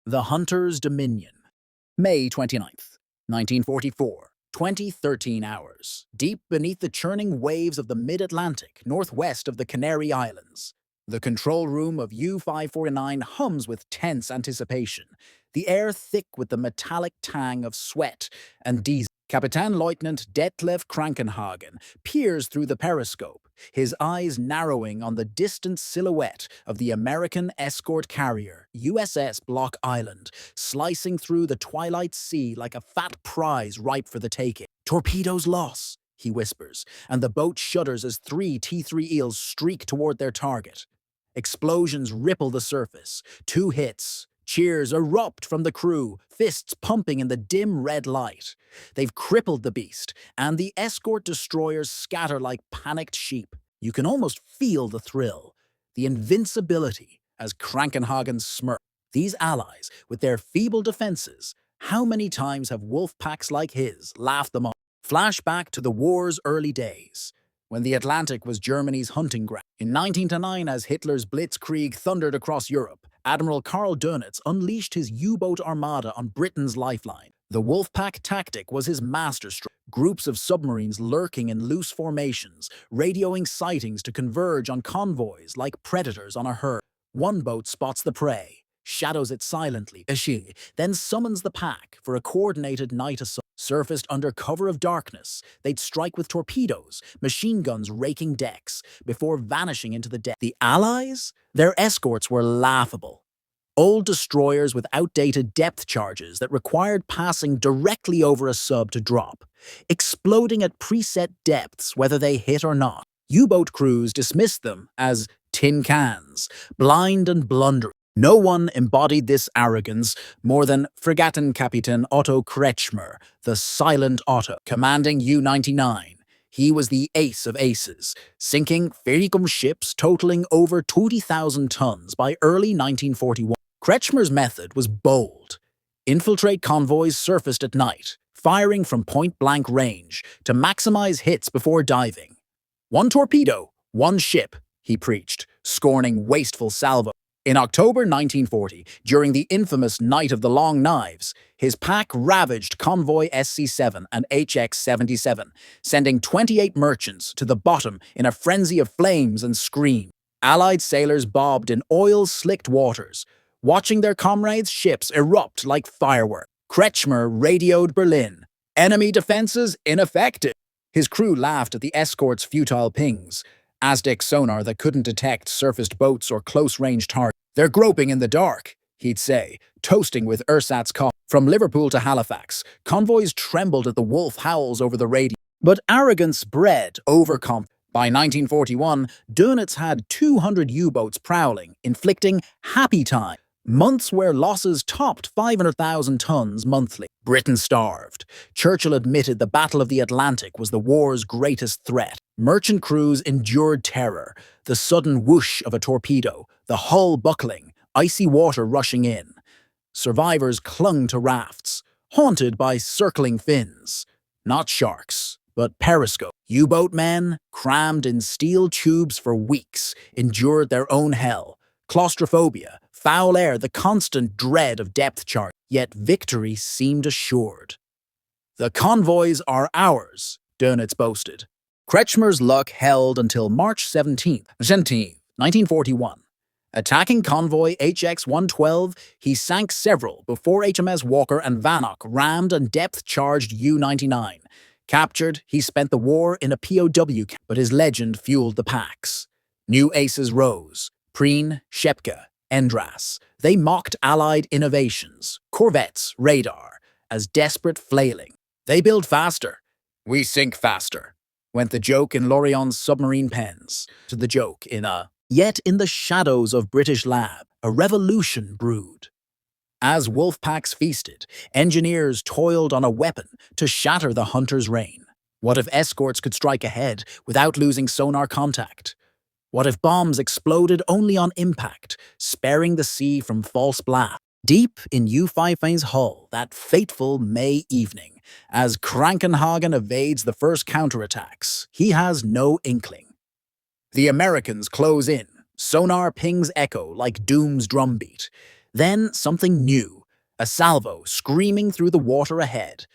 The Hunter's Dominion. May 29th, 1944. 13 hours, deep beneath the churning waves of the mid-Atlantic, northwest of the Canary Islands. The control room of U-549 hums with tense anticipation, the air thick with the metallic tang of sweat and diesel. Captain Lieutenant Detlef Krankenhagen peers through the periscope, his eyes narrowing on the distant silhouette of the American escort carrier, USS Block Island, slicing through the twilight sea like a fat prize ripe for the taking. "Torpedoes lost," he whispers, and the boat shudders as 3 T-3 eels streak toward their target. Explosions ripple the surface. 2 hits. Cheers erupt from the crew, fists pumping in the dim red light. They've crippled the beast, and the escort destroyers scatter like panicked sheep. You can almost feel the thrill, the invincibility, as Krankenhagen smirks. These allies, with their feeble defenses, how many times have wolf packs like his laughed them off? Flashback to the war's early days, when the Atlantic was Germany's hunting ground. In 1909, as Hitler's blitzkrieg thundered across Europe, Admiral Karl Dönitz unleashed his U-boat armada on Britain's lifeline. The Wolfpack tactic was his masterstroke. Groups of submarines lurking in loose formations, radioing sightings to converge on convoys like predators on a herd. One boat spots the prey, shadows it silently, then summons the pack for a coordinated night assault. Surfaced under cover of darkness, they'd strike with torpedoes, machine guns raking decks, before vanishing into the depths. The Allies? Their escorts were laughable. Old destroyers with outdated depth charges that required passing directly over a sub to drop, exploding at preset depths whether they hit or not. U-boat crews dismissed them as tin cans, blind and blundering. No one embodied this arrogance more than Fregattenkapitän Otto Kretschmer, the silent Otto, commanding U-99. He was the ace of aces, sinking Fericum ships totaling over 20,000 tons by early 1941. Kretschmer's method was bold. Infiltrate convoys surfaced at night, firing from point-blank range to maximize hits before diving. "One torpedo, one ship," he preached, scorning wasteful salvo. In October 1940, during the infamous Night of the Long Knives, his pack ravaged convoy SC-7 and HX-77, sending 28 merchants to the bottom in a frenzy of flames and screams. Allied sailors bobbed in oil-slicked waters, watching their comrades' ships erupt like fireworks. Kretschmer radioed Berlin. "Enemy defenses ineffective." His crew laughed at the escort's futile pings, Aztec sonar that couldn't detect surfaced boats or close-range targets. "They're groping in the dark," he'd say, toasting with ersatz coffee. From Liverpool to Halifax, convoys trembled at the wolf howls over the radio. But arrogance bred overconfidence. By 1941, Dönitz had 200 U-boats prowling, inflicting happy time. Months where losses topped 500,000 tons monthly. Britain starved. Churchill admitted the Battle of the Atlantic was the war's greatest threat. Merchant crews endured terror, the sudden whoosh of a torpedo, the hull buckling, icy water rushing in. Survivors clung to rafts, haunted by circling fins. Not sharks, but periscope. U-boat men, crammed in steel tubes for weeks, endured their own hell. Claustrophobia, foul air, the constant dread of depth charge. Yet victory seemed assured. "The convoys are ours," Dönitz boasted. Kretschmer's luck held until March 17th, 1941. Attacking convoy HX-112, he sank several before HMS Walker and Vannock rammed and depth-charged U-99. Captured, he spent the war in a POW camp, but his legend fueled the packs. New aces rose. Preen, Shepka, Endras. They mocked Allied innovations, corvettes, radar, as desperate flailing. "They build faster. We sink faster," went the joke in Lorion's submarine pens. To the joke in a... Yet in the shadows of British lab, a revolution brewed. As wolf packs feasted, engineers toiled on a weapon to shatter the hunter's reign. What if escorts could strike ahead without losing sonar contact? What if bombs exploded only on impact, sparing the sea from false blast? Deep in U-549's hull that fateful May evening, as Krankenhagen evades the first counterattacks, he has no inkling. The Americans close in. Sonar pings echo like doom's drumbeat. Then something new, a salvo screaming through the water ahead.